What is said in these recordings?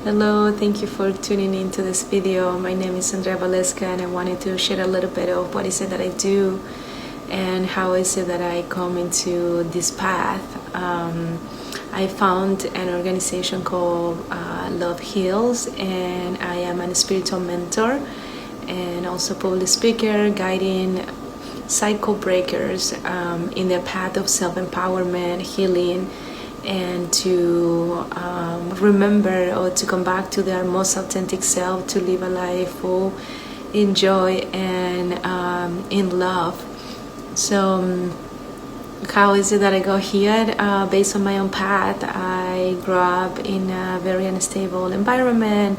Hello, thank you for tuning into this video. My name is Andrea Valeska and I wanted to share a little bit of what is it that I do and how is it that I come into this path. I found an organization called Love Heals, and I am a spiritual mentor and also public speaker guiding cycle breakers in their path of self-empowerment, healing, and to remember or to come back to their most authentic self, to live a life full in joy and in love. So how is it that I go here? Based on my own path, I grew up in a very unstable environment,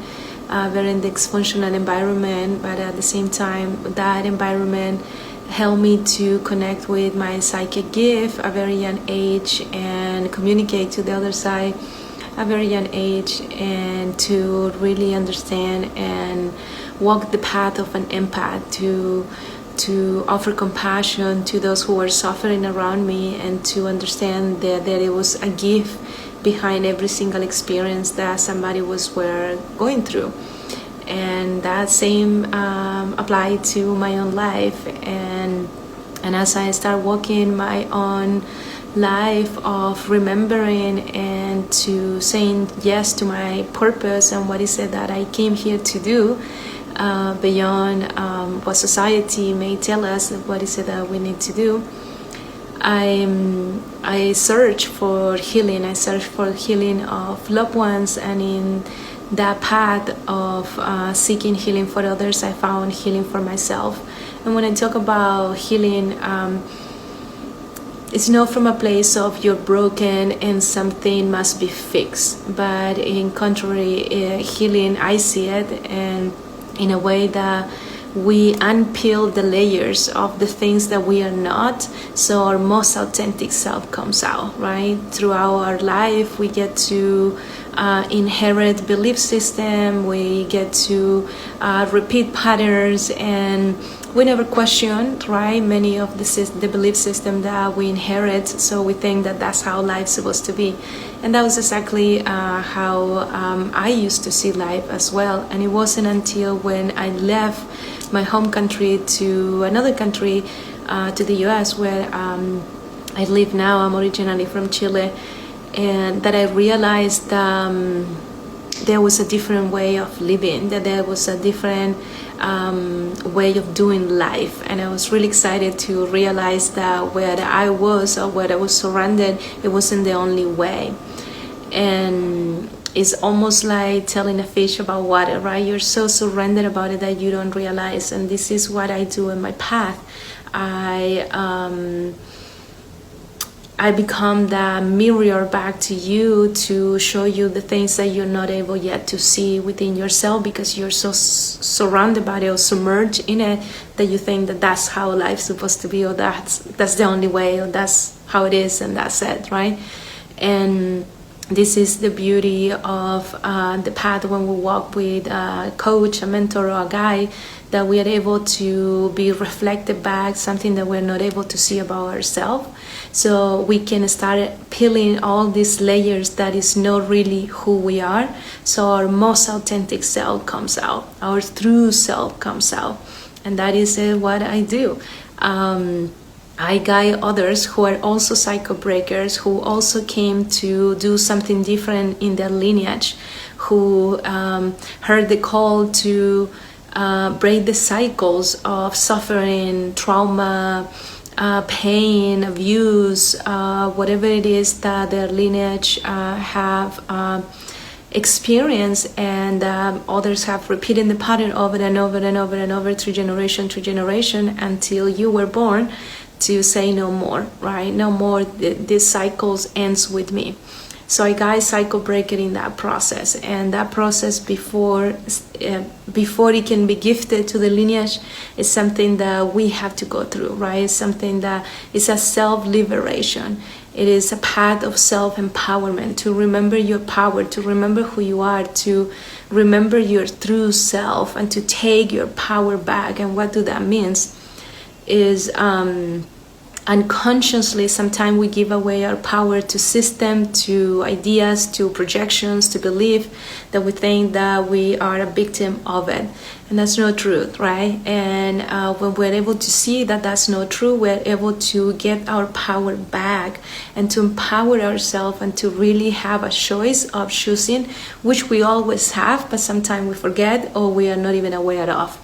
very dysfunctional environment, but at the same time that environment helped me to connect with my psychic gift at a very young age and communicate to the other side at a very young age, and to really understand and walk the path of an empath, to offer compassion to those who are suffering around me, and to understand that it was a gift behind every single experience that somebody were going through. And that same applied to my own life, and as I start walking my own life of remembering and to saying yes to my purpose and what is it that I came here to do, beyond what society may tell us what is it that we need to do, I search for healing. I search for healing of loved ones, and in that path of seeking healing for others, I found healing for myself. And when I talk about healing, it's not from a place of you're broken and something must be fixed, but in contrary, healing, I see it and in a way that we unpeel the layers of the things that we are not, so our most authentic self comes out, right? Throughout our life, we get to inherit belief system, we get to repeat patterns, and we never question, right, many of the belief system that we inherit, so we think that that's how life's supposed to be. And that was exactly how I used to see life as well. And it wasn't until when I left my home country to another country, to the US, where I live now. I'm originally from Chile, and that I realized there was a different way of living, that there was a different way of doing life. And I was really excited to realize that where I was, or where I was surrounded, it wasn't the only way. And it's almost like telling a fish about water, right? You're so surrendered about it that you don't realize. And this is what I do in my path. I become the mirror back to you to show you the things that you're not able yet to see within yourself, because you're so surrounded by it or submerged in it that you think that that's how life's supposed to be, or that's the only way, or that's how it is, and that's it, right? And this is the beauty of the path when we walk with a coach, a mentor, or a guide, that we are able to be reflected back something that we're not able to see about ourselves. So we can start peeling all these layers that is not really who we are. So our most authentic self comes out, our true self comes out. And that is what I do. I guide others who are also cycle breakers, who also came to do something different in their lineage, who heard the call to break the cycles of suffering, trauma, pain, abuse, whatever it is that their lineage have experienced, and others have repeated the pattern over and over and over and over through generation until you were born to say no more, right? No more, this cycles ends with me. So I guide cycle breaker in that process, and that process before it can be gifted to the lineage is something that we have to go through, right? It's something that is a self-liberation. It is a path of self-empowerment, to remember your power, to remember who you are, to remember your true self, and to take your power back. And what do that means is unconsciously sometimes we give away our power to system, to ideas, to projections, to belief, that we think that we are a victim of it, and that's not true, right? And when we're able to see that that's not true, we're able to get our power back and to empower ourselves and to really have a choice of choosing, which we always have, but sometimes we forget or we are not even aware of.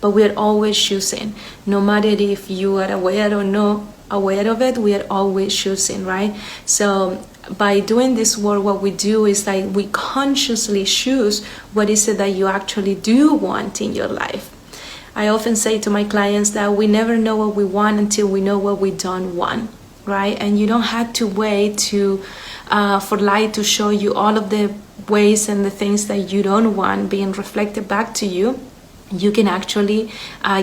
But we are always choosing, no matter if you are aware or not aware of it, we are always choosing, right? So by doing this work, what we do is like we consciously choose what is it that you actually do want in your life. I often say to my clients that we never know what we want until we know what we don't want, right? And you don't have to wait to for light to show you all of the ways and the things that you don't want being reflected back to you. You can actually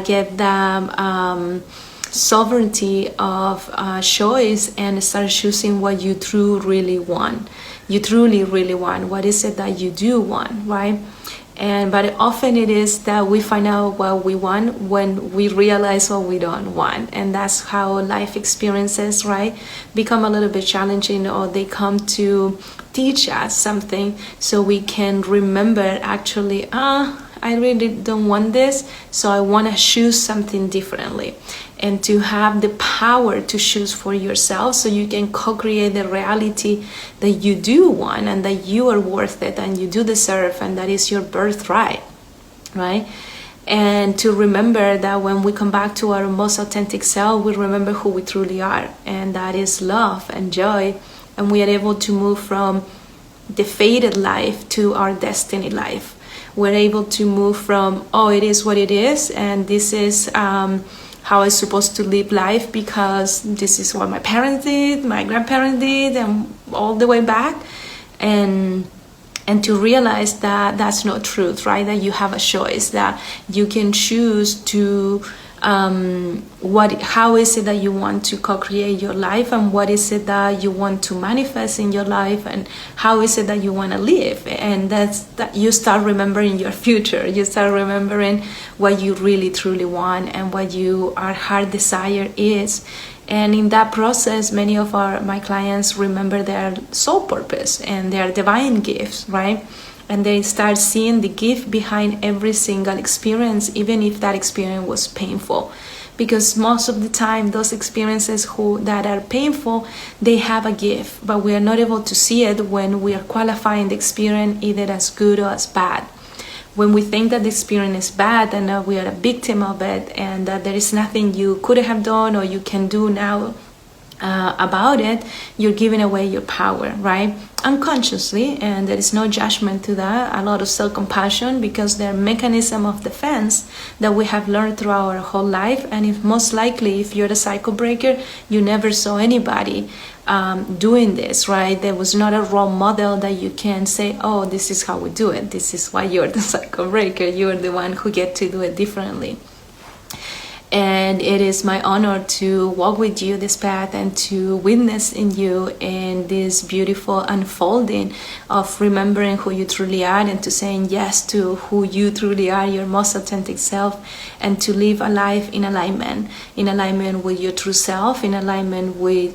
get the sovereignty of choice and start choosing what you truly really want. You truly really want. What is it that you do want, right? But often it is that we find out what we want when we realize what we don't want, and that's how life experiences, right, become a little bit challenging, or they come to teach us something so we can remember actually, I really don't want this, so I want to choose something differently. And to have the power to choose for yourself so you can co-create the reality that you do want and that you are worth it and you do deserve, and that is your birthright, right? And to remember that when we come back to our most authentic self, we remember who we truly are, and that is love and joy, and we are able to move from the fated life to our destiny life. We're able to move from, oh, it is what it is, and this is how I'm supposed to live life because this is what my parents did, my grandparents did, and all the way back, and to realize that that's not truth, right? That you have a choice, that you can choose to how is it that you want to co-create your life, and what is it that you want to manifest in your life, and how is it that you want to live. And that's that you start remembering your future, you start remembering what you really truly want and what your heart desire is. And in that process, many of my clients remember their soul purpose and their divine gifts, right? And they start seeing the gift behind every single experience, even if that experience was painful. Because most of the time, those experiences that are painful, they have a gift, but we are not able to see it when we are qualifying the experience either as good or as bad. When we think that the experience is bad and that we are a victim of it, and that there is nothing you could have done or you can do now about it, you're giving away your power, right? Unconsciously, and there is no judgment to that. A lot of self-compassion, because they're mechanism of defense that we have learned throughout our whole life. And if most likely, if you're a cycle breaker, you never saw anybody doing this, right? There was not a role model that you can say, oh, this is how we do it, this is why you're the cycle breaker, you're the one who get to do it differently. And it is my honor to walk with you this path and to witness in you in this beautiful unfolding of remembering who you truly are, and to saying yes to who you truly are, your most authentic self, and to live a life in alignment with your true self, in alignment with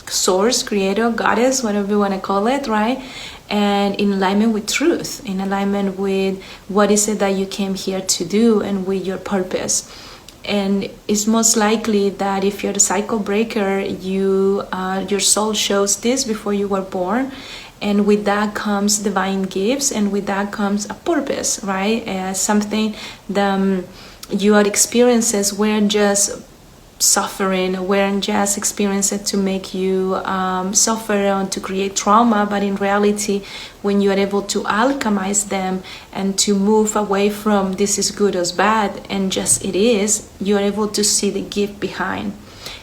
source, creator, goddess, whatever you want to call it, right? And in alignment with truth, in alignment with what is it that you came here to do, and with your purpose. And it's most likely that if you're a cycle breaker, your soul shows this before you were born, and with that comes divine gifts, and with that comes a purpose, right? Something that your experiences weren't just suffering, weren't just experiences to make you suffer and to create trauma, but in reality, when you are able to alchemize them and to move away from this is good or bad and just it is, you are able to see the gift behind.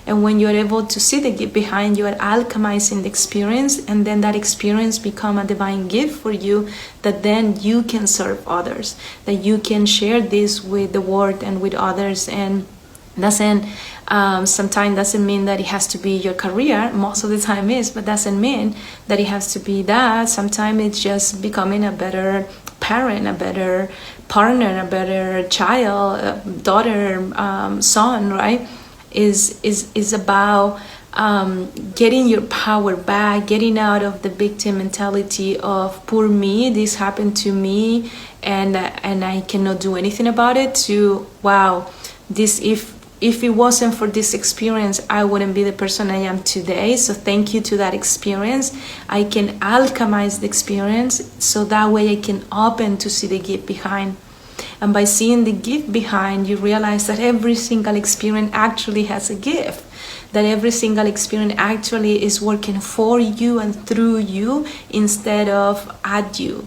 And when you are able to see the gift behind, you are alchemizing the experience, and then that experience become a divine gift for you, that then you can serve others, that you can share this with the world and with others. And sometimes doesn't mean that it has to be your career. Most of the time is, but doesn't mean that it has to be that. Sometimes it's just becoming a better parent, a better partner, a better child, daughter, son, right? is about getting your power back, getting out of the victim mentality of poor me, this happened to me, and I cannot do anything about it, to wow, this if it wasn't for this experience, I wouldn't be the person I am today. So thank you to that experience. I can alchemize the experience, so that way I can open to see the gift behind. And by seeing the gift behind, you realize that every single experience actually has a gift. That every single experience actually is working for you and through you instead of at you,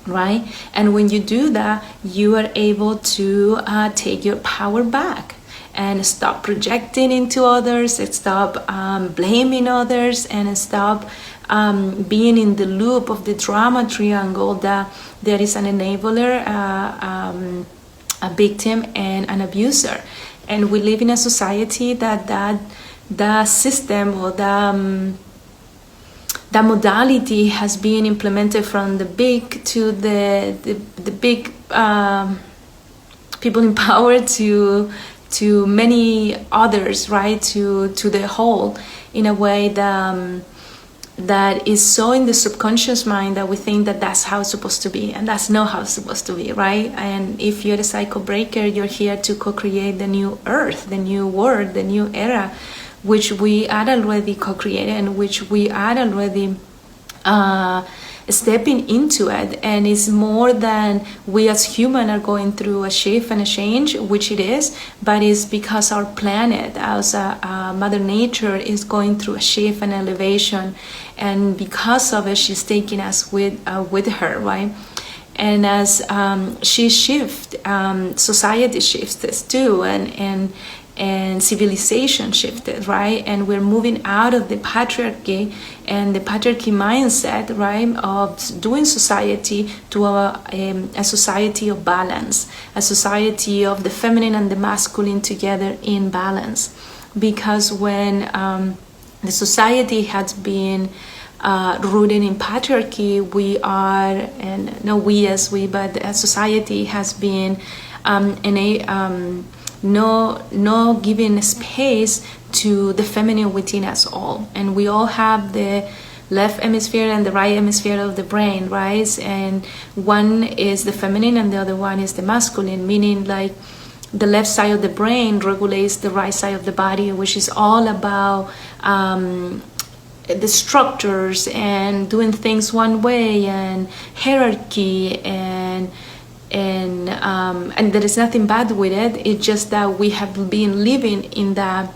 right? And when you do that, you are able to take your power back and stop projecting into others, and stop blaming others, and stop being in the loop of the drama triangle that there is an enabler, a victim, and an abuser. And we live in a society that system, or that modality has been implemented from the big to the big people in power to many others, right? To the whole, in a way that is so in the subconscious mind that we think that that's how it's supposed to be, and that's not how it's supposed to be, right? And if you're a cycle breaker, you're here to co-create the new earth, the new world, the new era, which we are already co-creating, and which we are already stepping into it. And it's more than we as humans are going through a shift and a change, which it is, but it's because our planet, as Mother Nature, is going through a shift and elevation, and because of it, she's taking us with her, right? And as she shifts, society shifts too, and civilization shifted, right? And we're moving out of the patriarchy and the patriarchy mindset, right, of doing society to a society of balance, a society of the feminine and the masculine together in balance. Because when the society has been rooted in patriarchy, we are, and not we as we, but society has been no giving space to the feminine within us all. And we all have the left hemisphere and the right hemisphere of the brain, right? And one is the feminine and the other one is the masculine, meaning like the left side of the brain regulates the right side of the body, which is all about the structures and doing things one way, and hierarchy, and there is nothing bad with it. It's just that we have been living in that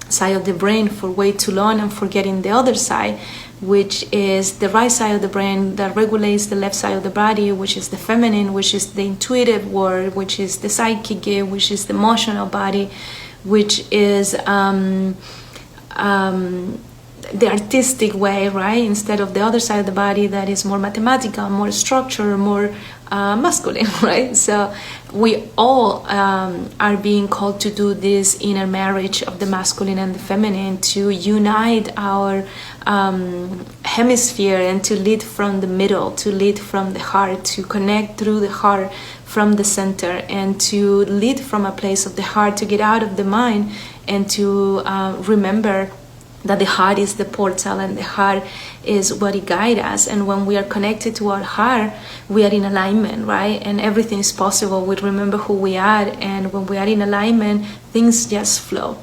side of the brain for way too long and forgetting the other side, which is the right side of the brain that regulates the left side of the body, which is the feminine, which is the intuitive world, which is the psychic, which is the emotional body, which is the artistic way, right? Instead of the other side of the body that is more mathematical, more structured, more masculine, right? So we all are being called to do this inner marriage of the masculine and the feminine, to unite our hemisphere and to lead from the middle, to lead from the heart, to connect through the heart from the center, and to lead from a place of the heart, to get out of the mind and to remember that the heart is the portal and the heart is what it guides us. And when we are connected to our heart, we are in alignment, right? And everything is possible. We remember who we are, and when we are in alignment, things just flow.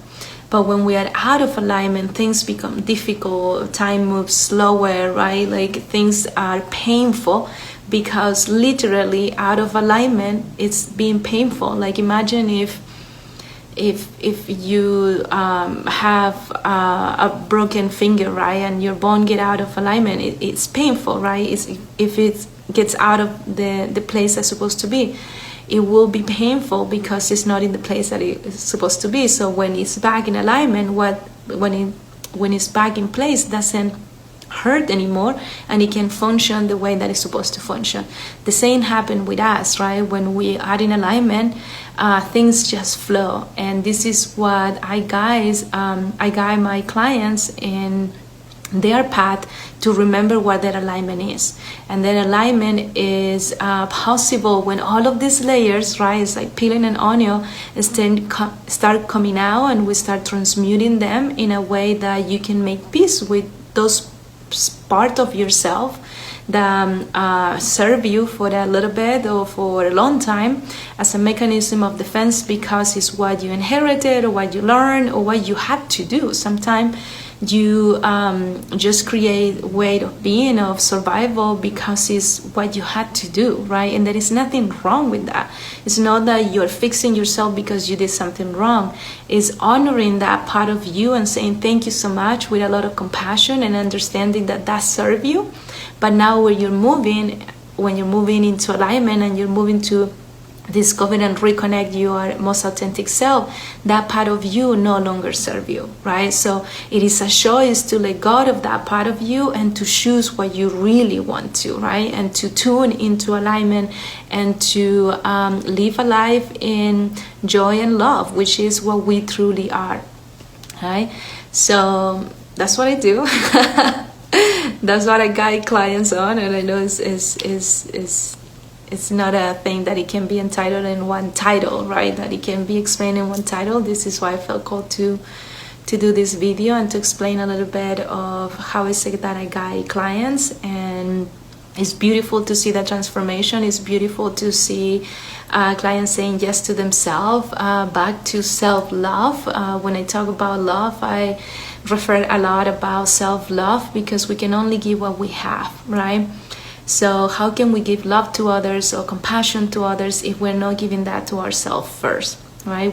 But when we are out of alignment, things become difficult, time moves slower, right? Like things are painful, because literally out of alignment, it's being painful. Like imagine if you have a broken finger, right, and your bone get out of alignment, it's painful, right? If it gets out of the place it's supposed to be, it will be painful because it's not in the place that it's supposed to be. So when it's back in alignment, when it's back in place, doesn't hurt anymore, and it can function the way that it's supposed to function. The same happened with us, right? When we are in alignment, things just flow. And this is what I guide my clients in their path to remember what that alignment is. And that alignment is possible when all of these layers, right, it's like peeling an onion, start coming out, and we start transmuting them in a way that you can make peace with those part of yourself that serve you for a little bit or for a long time as a mechanism of defense, because it's what you inherited or what you learned or what you had to do. Sometimes you just create way of being, of survival, because it's what you had to do, right? And there is nothing wrong with that. It's not that you're fixing yourself because you did something wrong. It's honoring that part of you and saying thank you so much with a lot of compassion and understanding that that served you. But now when you're moving into alignment and you're moving to discover and reconnect your most authentic self, that part of you no longer serve you, right? So it is a choice to let go of that part of you and to choose what you really want to, right? And to tune into alignment and to live a life in joy and love, which is what we truly are, right? So that's what I do. That's what I guide clients on, and I know it's not a thing that it can be entitled in one title, right? That it can be explained in one title. This is why I felt called to do this video and to explain a little bit of how is it that I guide clients. And it's beautiful to see that transformation. It's beautiful to see clients saying yes to themselves, back to self-love. When I talk about love, I refer a lot about self-love, because we can only give what we have, right? So how can we give love to others or compassion to others if we're not giving that to ourselves first, right?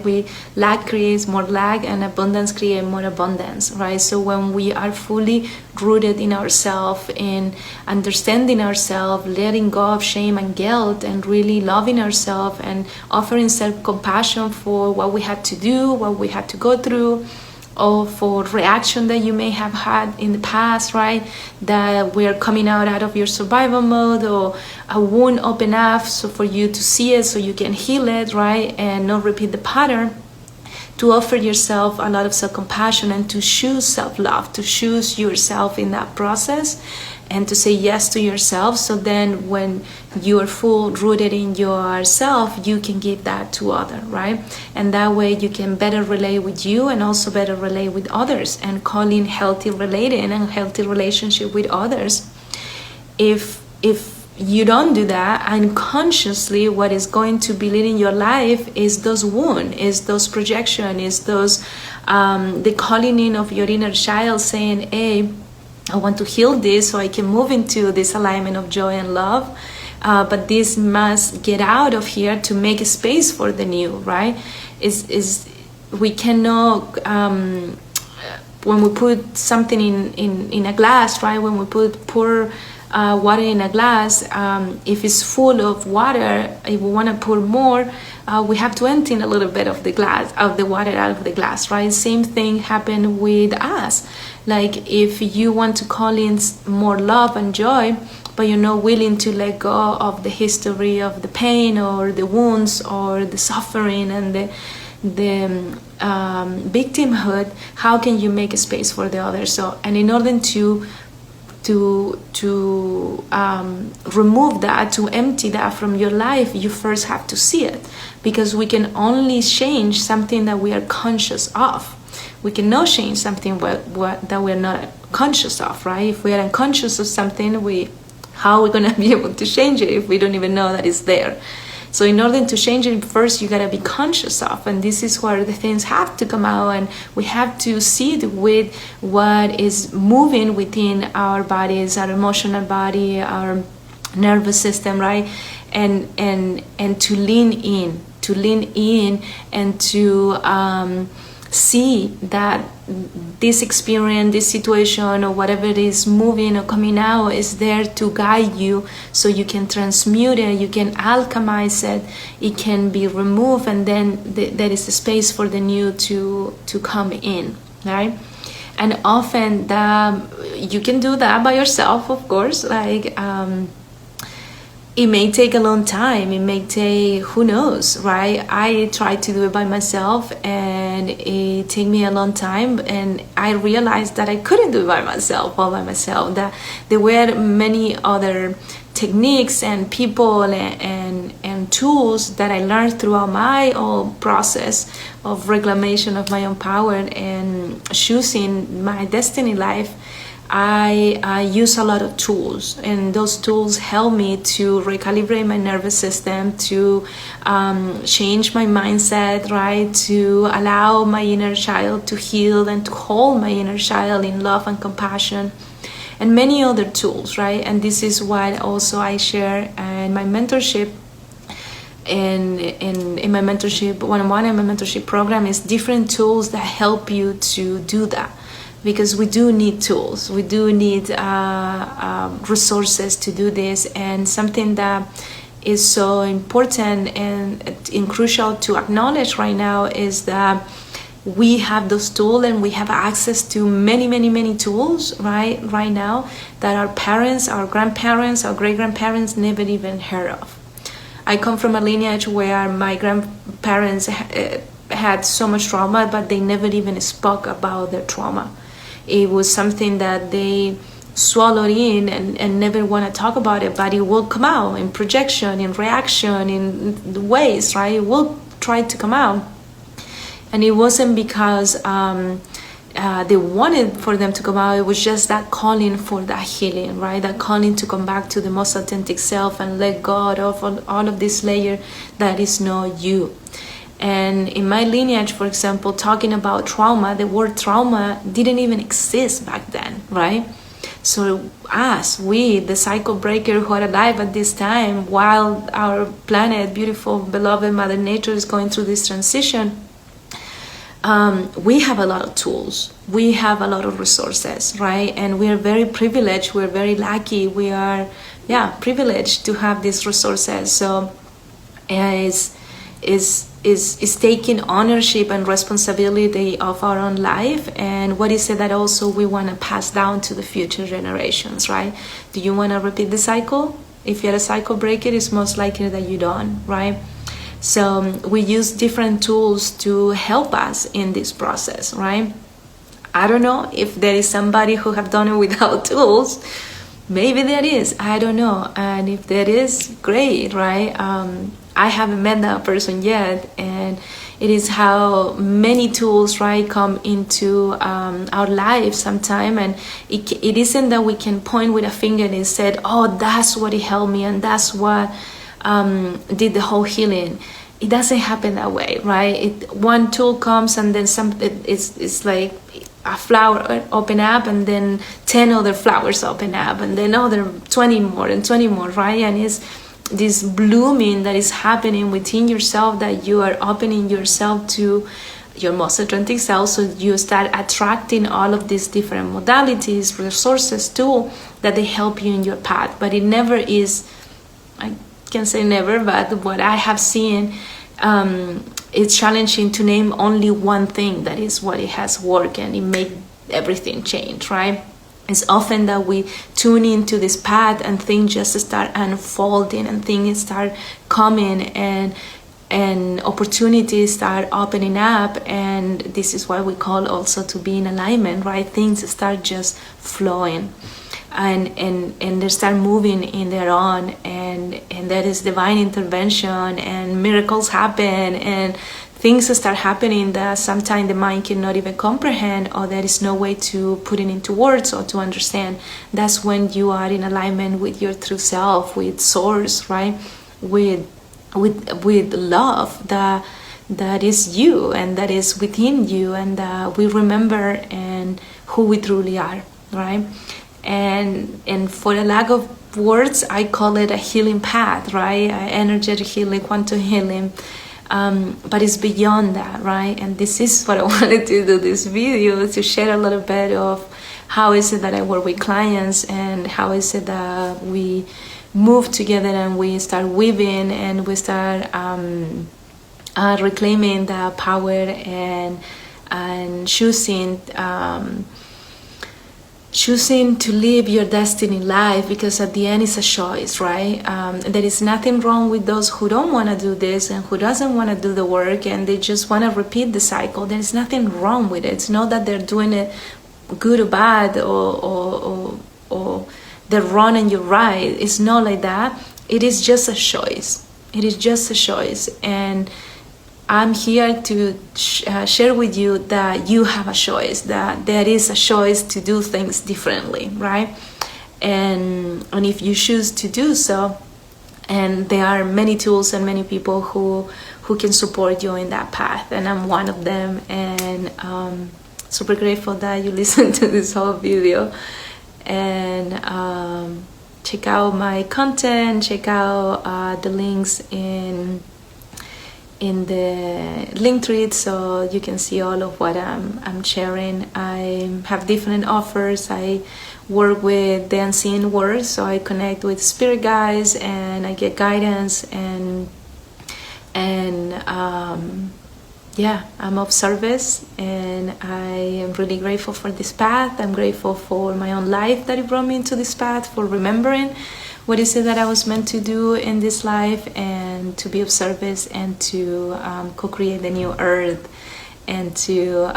Lack creates more lack, and abundance creates more abundance, right? So when we are fully rooted in ourselves, in understanding ourselves, letting go of shame and guilt, and really loving ourselves and offering self-compassion for what we had to do, what we had to go through, or for reaction that you may have had in the past, right? That we're coming out of your survival mode, or a wound open up so for you to see it so you can heal it, right? And not repeat the pattern. To offer yourself a lot of self-compassion and to choose self-love, to choose yourself in that process, and to say yes to yourself. So then when you are full rooted in yourself, you can give that to others, right? And that way you can better relate with you and also better relate with others, and calling healthy relating and healthy relationship with others. If you don't do that, unconsciously what is going to be leading your life is those wounds, is those projection, is those the calling in of your inner child saying, hey, I want to heal this so I can move into this alignment of joy and love, but this must get out of here to make a space for the new, right? We cannot when we put something in a glass, right? When we pour water in a glass, if it's full of water, if we want to pour more, we have to empty a little bit of the water out of the glass, right? Same thing happened with us. Like if you want to call in more love and joy, but you're not willing to let go of the history of the pain or the wounds or the suffering and the victimhood, how can you make a space for the other? So, and in order to remove that, to empty that from your life, you first have to see it, because we can only change something that we are conscious of. We cannot change something that we're not conscious of, right? If we are unconscious of something, how are we going to be able to change it if we don't even know that it's there? So in order to change it, first you got to be conscious of, and this is where the things have to come out, and we have to see it with what is moving within our bodies, our emotional body, our nervous system, right? And to lean in and to see that this experience, this situation, or whatever it is moving or coming out is there to guide you, so you can transmute it, you can alchemize it, it can be removed, and then there is a space for the new to come in, right? And often you can do that by yourself, of course, like it may take a long time. It may take, who knows, right? I tried to do it by myself, and it took me a long time, and I realized that I couldn't do it by myself, all by myself, that there were many other techniques and people and tools that I learned throughout my own process of reclamation of my own power and choosing my destiny life. I use a lot of tools, and those tools help me to recalibrate my nervous system, to change my mindset, right? To allow my inner child to heal and to hold my inner child in love and compassion, and many other tools, right? And this is what also I share in my mentorship. In my mentorship one-on-one and my mentorship program is different tools that help you to do that. Because we do need tools, we do need resources to do this, and something that is so important and crucial to acknowledge right now is that we have those tools and we have access to many tools right now that our parents, our grandparents, our great-grandparents never even heard of. I come from a lineage where my grandparents had so much trauma, but they never even spoke about their trauma. It was something that they swallowed in and never want to talk about it, but it will come out in projection, in reaction, in ways, right? It will try to come out. And it wasn't because they wanted for them to come out. It was just that calling for that healing, right? That calling to come back to the most authentic self and let go of all of this layer that is not you. And in my lineage, for example, talking about trauma, the word trauma didn't even exist back then, right? So us, we, the cycle breaker who are alive at this time, while our planet, beautiful, beloved Mother Nature is going through this transition, we have a lot of tools. We have a lot of resources, right? And we are very privileged. We're very lucky. We are, privileged to have these resources. So is taking ownership and responsibility of our own life, and what is it that also we want to pass down to the future generations, right? Do you want to repeat the cycle? If you're a cycle breaker, it's most likely that you don't, right? So we use different tools to help us in this process, right? I don't know if there is somebody who have done it without tools. Maybe there is, I don't know. And if there is, great, right? I haven't met that person yet, and it is how many tools, right, come into our lives sometime, and it isn't that we can point with a finger and said, oh, that's what it helped me, and that's what did the whole healing. It doesn't happen that way, right? One tool comes and then it's like a flower open up, and then 10 other flowers open up, and then other 20 more and 20 more, right? And it's this blooming that is happening within yourself, that you are opening yourself to your most authentic self. So you start attracting all of these different modalities, resources, tools that they help you in your path. But it never is, I can say never, but what I have seen, it's challenging to name only one thing that is what it has worked and it made everything change, right? It's often that we tune into this path and things just start unfolding and things start coming and opportunities start opening up, and this is what we call also to be in alignment, right? Things start just flowing and they start moving in their own, and there is divine intervention and miracles happen and things start happening that sometimes the mind cannot even comprehend, or there is no way to put it into words or to understand. That's when you are in alignment with your true self, with source, right? With love that is you and that is within you, and we remember and who we truly are, right? And for a lack of words, I call it a healing path, right? Energetic healing, quantum healing. But it's beyond that, right? And this is what I wanted to do this video, to share a little bit of how is it that I work with clients, and how is it that we move together and we start weaving and we start reclaiming the power and choosing choosing to live your destiny life, because at the end it's a choice, right? There is nothing wrong with those who don't want to do this and who doesn't want to do the work and they just want to repeat the cycle. There is nothing wrong with it. It's not that they're doing it good or bad, or they're wrong and you're right. It's not like that. It is just a choice. It is just a choice. And I'm here to share with you that you have a choice, that there is a choice to do things differently, right? And if you choose to do so, and there are many tools and many people who can support you in that path, and I'm one of them, and super grateful that you listened to this whole video. And check out my content, check out the links in the link thread, so you can see all of what I'm sharing. I have different offers. I work with the unseen world, so I connect with spirit guides and I get guidance, and yeah, I'm of service, and I am really grateful for this path. I'm grateful for my own life that it brought me into this path, for remembering what is it that I was meant to do in this life, and to be of service, and to co-create the new earth, and to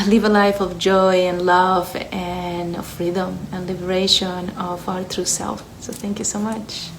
live a life of joy and love and of freedom and liberation of our true self. So thank you so much.